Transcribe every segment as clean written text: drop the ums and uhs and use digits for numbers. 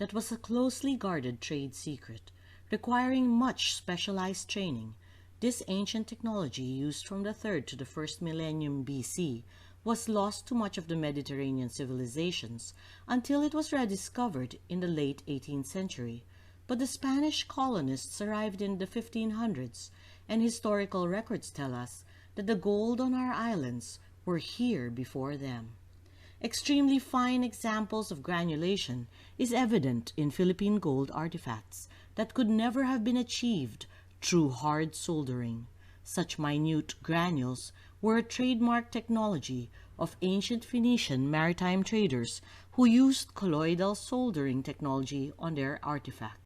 that was a closely guarded trade secret, requiring much specialized training. This ancient technology, used from the 3rd to the 1st millennium BC, was lost to much of the Mediterranean civilizations until it was rediscovered in the late 18th century. But the Spanish colonists arrived in the 1500s, and historical records tell us that the gold on our islands were here before them. Extremely fine examples of granulation is evident in Philippine gold artifacts that could never have been achieved through hard soldering. Such minute granules were a trademark technology of ancient Phoenician maritime traders who used colloidal soldering technology on their artifacts.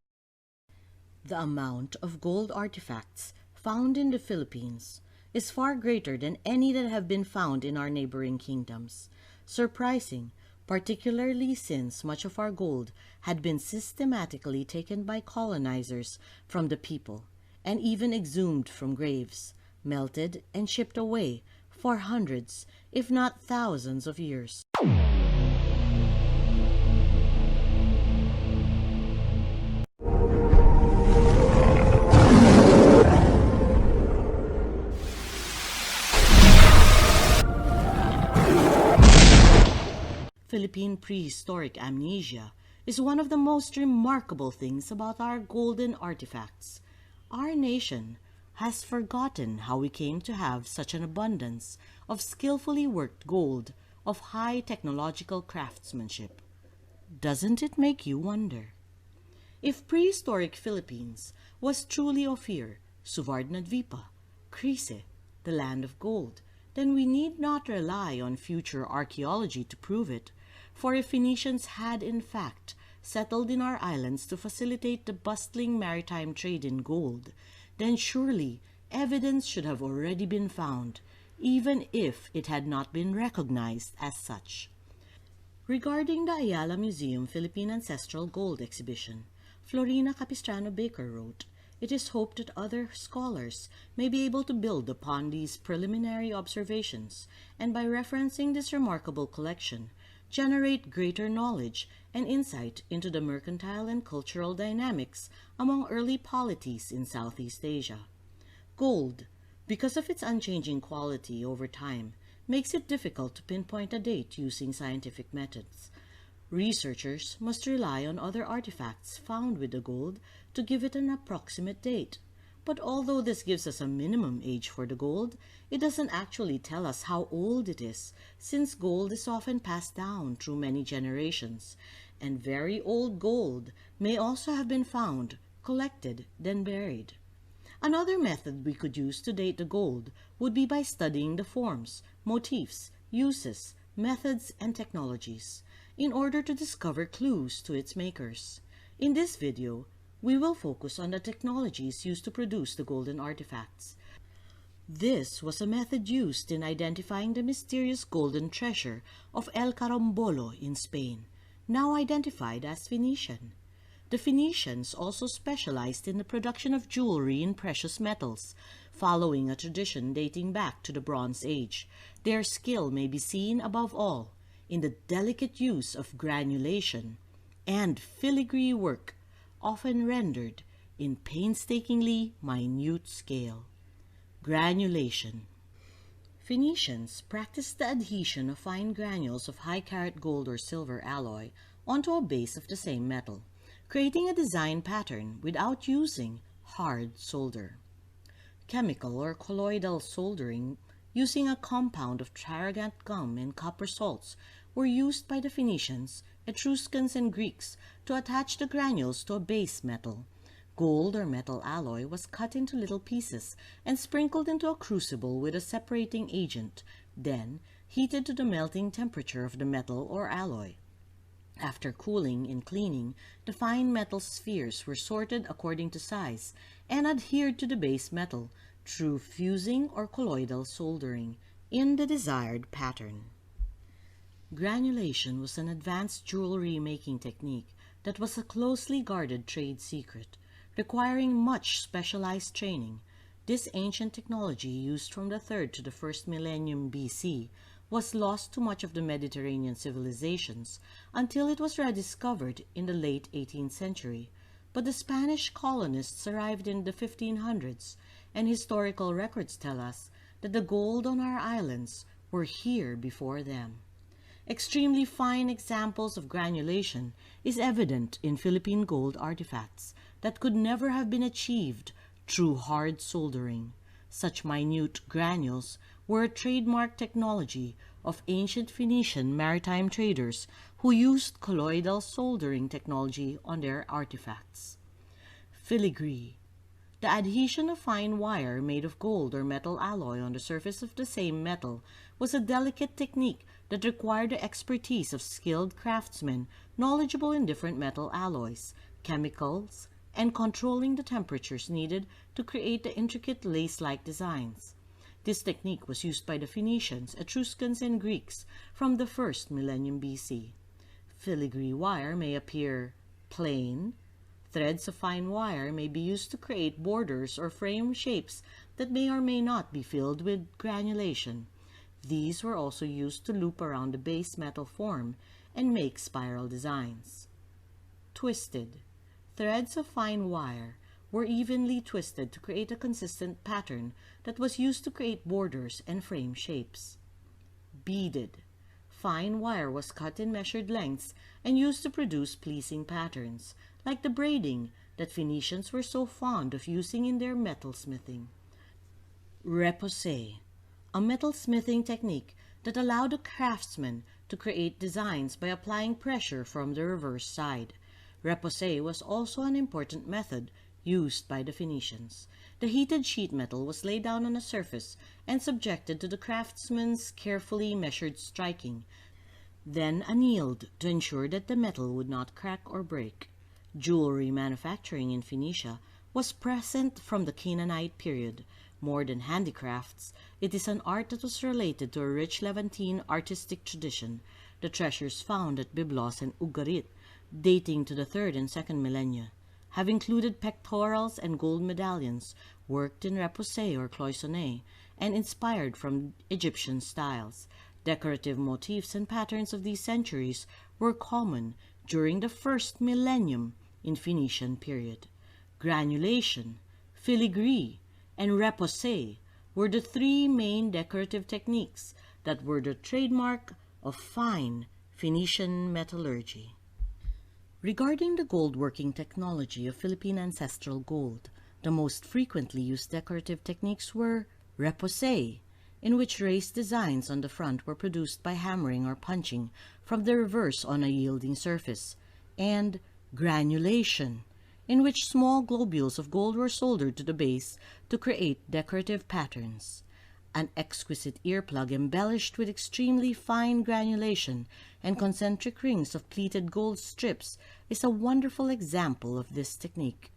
The amount of gold artifacts found in the Philippines is far greater than any that have been found in our neighboring kingdoms. Surprising, particularly since much of our gold had been systematically taken by colonizers from the people, and even exhumed from graves, melted and shipped away for hundreds, if not thousands of years. Philippine prehistoric amnesia is one of the most remarkable things about our golden artifacts. Our nation has forgotten how we came to have such an abundance of skillfully worked gold of high technological craftsmanship. Doesn't it make you wonder? If prehistoric Philippines was truly Ophir, Suvarnadvipa, Crise, the land of gold, then we need not rely on future archaeology to prove it, for if Phoenicians had in fact settled in our islands to facilitate the bustling maritime trade in gold, then surely evidence should have already been found, even if it had not been recognized as such. Regarding the Ayala Museum Philippine Ancestral Gold Exhibition, Florina Capistrano Baker wrote, "It is hoped that other scholars may be able to build upon these preliminary observations, and by referencing this remarkable collection, generate greater knowledge and insight into the mercantile and cultural dynamics among early polities in Southeast Asia. Gold, because of its unchanging quality over time, makes it difficult to pinpoint a date using scientific methods. Researchers must rely on other artifacts found with the gold to give it an approximate date. But although this gives us a minimum age for the gold, it doesn't actually tell us how old it is, since gold is often passed down through many generations, and very old gold may also have been found, collected, then buried. Another method we could use to date the gold would be by studying the forms, motifs, uses, methods, and technologies, in order to discover clues to its makers. In this video, we will focus on the technologies used to produce the golden artifacts. This was a method used in identifying the mysterious golden treasure of El Carambolo in Spain, now identified as Phoenician. The Phoenicians also specialized in the production of jewelry in precious metals, following a tradition dating back to the Bronze Age. Their skill may be seen above all in the delicate use of granulation and filigree work, often rendered in painstakingly minute scale. Granulation. Phoenicians practiced the adhesion of fine granules of high-carat gold or silver alloy onto a base of the same metal, creating a design pattern without using hard solder. Chemical or colloidal soldering using a compound of tarragon gum and copper salts were used by the Phoenicians, Etruscans, and Greeks to attach the granules to a base metal. Gold or metal alloy was cut into little pieces and sprinkled into a crucible with a separating agent, then heated to the melting temperature of the metal or alloy. After cooling and cleaning, the fine metal spheres were sorted according to size and adhered to the base metal through fusing or colloidal soldering in the desired pattern. Granulation was an advanced jewelry making technique that was a closely guarded trade secret, requiring much specialized training. This ancient technology, used from the 3rd to the 1st millennium BC, was lost to much of the Mediterranean civilizations until it was rediscovered in the late 18th century. But the Spanish colonists arrived in the 1500s, and historical records tell us that the gold on our islands were here before them. Extremely fine examples of granulation is evident in Philippine gold artifacts that could never have been achieved through hard soldering. Such minute granules were a trademark technology of ancient Phoenician maritime traders who used colloidal soldering technology on their artifacts. Filigree. The adhesion of fine wire made of gold or metal alloy on the surface of the same metal was a delicate technique that required the expertise of skilled craftsmen knowledgeable in different metal alloys, chemicals, and controlling the temperatures needed to create the intricate lace-like designs. This technique was used by the Phoenicians, Etruscans, and Greeks from the first millennium BC. Filigree wire may appear plain. Threads of fine wire may be used to create borders or frame shapes that may or may not be filled with granulation. These were also used to loop around the base metal form and make spiral designs. Twisted. Threads of fine wire were evenly twisted to create a consistent pattern that was used to create borders and frame shapes. Beaded. Fine wire was cut in measured lengths and used to produce pleasing patterns, like the braiding that Phoenicians were so fond of using in their metalsmithing. Repoussé. A metalsmithing technique that allowed a craftsman to create designs by applying pressure from the reverse side. Repoussé was also an important method used by the Phoenicians. The heated sheet metal was laid down on a surface and subjected to the craftsman's carefully measured striking, then annealed to ensure that the metal would not crack or break. Jewelry manufacturing in Phoenicia was present from the Canaanite period. More than handicrafts, it is an art that was related to a rich Levantine artistic tradition. The treasures found at Byblos and Ugarit, dating to the 3rd and 2nd millennia, have included pectorals and gold medallions worked in repoussé or cloisonné and inspired from Egyptian styles. Decorative motifs and patterns of these centuries were common during the 1st millennium in Phoenician period. Granulation, filigree, and repoussé were the three main decorative techniques that were the trademark of fine Phoenician metallurgy. Regarding the gold-working technology of Philippine ancestral gold, the most frequently used decorative techniques were repoussé, in which raised designs on the front were produced by hammering or punching from the reverse on a yielding surface, and granulation, in which small globules of gold were soldered to the base to create decorative patterns. An exquisite earplug embellished with extremely fine granulation and concentric rings of pleated gold strips is a wonderful example of this technique.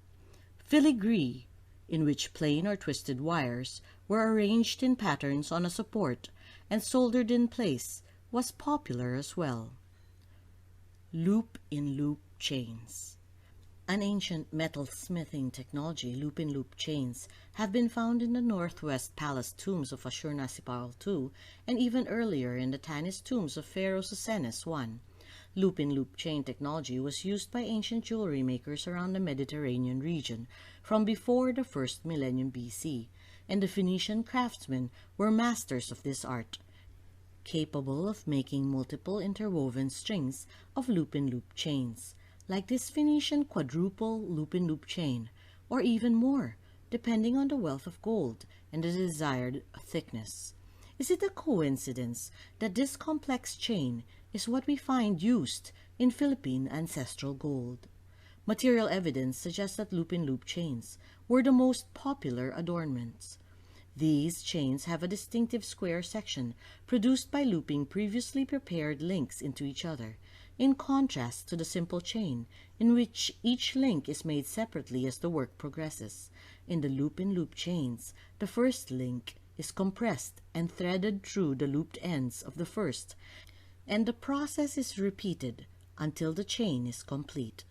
Filigree, in which plain or twisted wires were arranged in patterns on a support and soldered in place, was popular as well. Loop-in-loop chains. An ancient metal-smithing technology, loop-in-loop chains, have been found in the northwest palace tombs of Ashurnasirpal II and even earlier in the Tanis tombs of Pharaoh Susenes I. Loop-in-loop chain technology was used by ancient jewelry makers around the Mediterranean region from before the 1st millennium BC, and the Phoenician craftsmen were masters of this art, capable of making multiple interwoven strings of loop-in-loop chains, like this Phoenician quadruple loop-in-loop chain, or even more, depending on the wealth of gold and the desired thickness. Is it a coincidence that this complex chain is what we find used in Philippine ancestral gold? Material evidence suggests that loop-in-loop chains were the most popular adornments. These chains have a distinctive square section produced by looping previously prepared links into each other, in contrast to the simple chain, in which each link is made separately as the work progresses. In the loop-in-loop chains, the first link is compressed and threaded through the looped ends of the first, and the process is repeated until the chain is complete.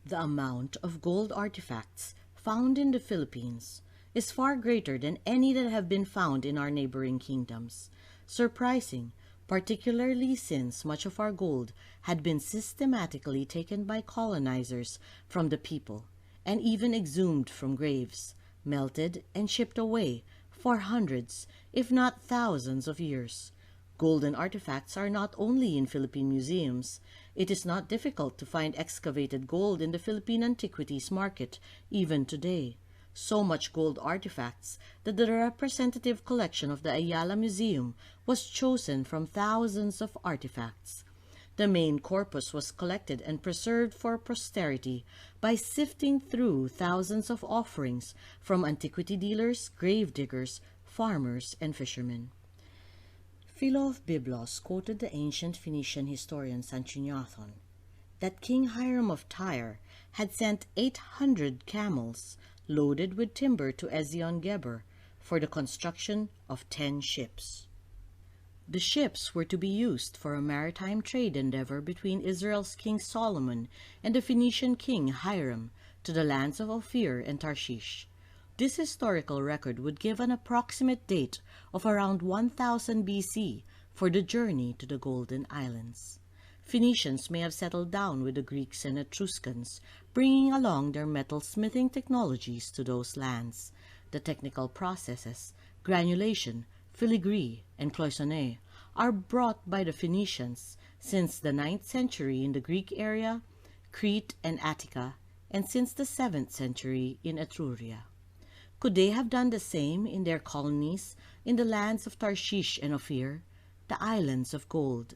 The amount of gold artifacts found in the Philippines is far greater than any that have been found in our neighboring kingdoms. surprising, particularly since much of our gold had been systematically taken by colonizers from the people, and even exhumed from graves, melted and shipped away for hundreds, if not thousands of years. Golden artifacts are not only in Philippine museums. It is not difficult to find excavated gold in the Philippine antiquities market even today. So much gold artifacts that the representative collection of the Ayala Museum was chosen from thousands of artifacts. The main corpus was collected and preserved for posterity by sifting through thousands of offerings from antiquity dealers, grave diggers, farmers, and fishermen. Philo of Byblos quoted the ancient Phoenician historian Sanchuniathon that King Hiram of Tyre had sent 800 camels loaded with timber to Ezion-Geber for the construction of 10 ships. The ships were to be used for a maritime trade endeavor between Israel's King Solomon and the Phoenician King Hiram to the lands of Ophir and Tarshish. This historical record would give an approximate date of around 1000 BC for the journey to the Golden Islands. Phoenicians may have settled down with the Greeks and Etruscans, bringing along their metal-smithing technologies to those lands. The technical processes, granulation, filigree, and cloisonné, are brought by the Phoenicians since the 9th century in the Greek area, Crete and Attica, and since the 7th century in Etruria. Could they have done the same in their colonies in the lands of Tarshish and Ophir, the islands of gold?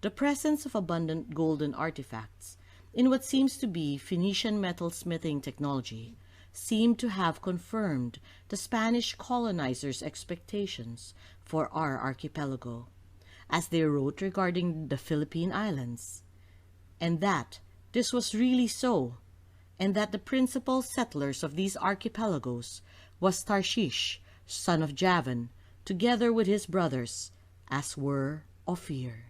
The presence of abundant golden artifacts in what seems to be Phoenician metal-smithing technology seemed to have confirmed the Spanish colonizers' expectations for our archipelago, as they wrote regarding the Philippine Islands, and that this was really so, and that the principal settlers of these archipelagos was Tarshish, son of Javan, together with his brothers, as were Ophir.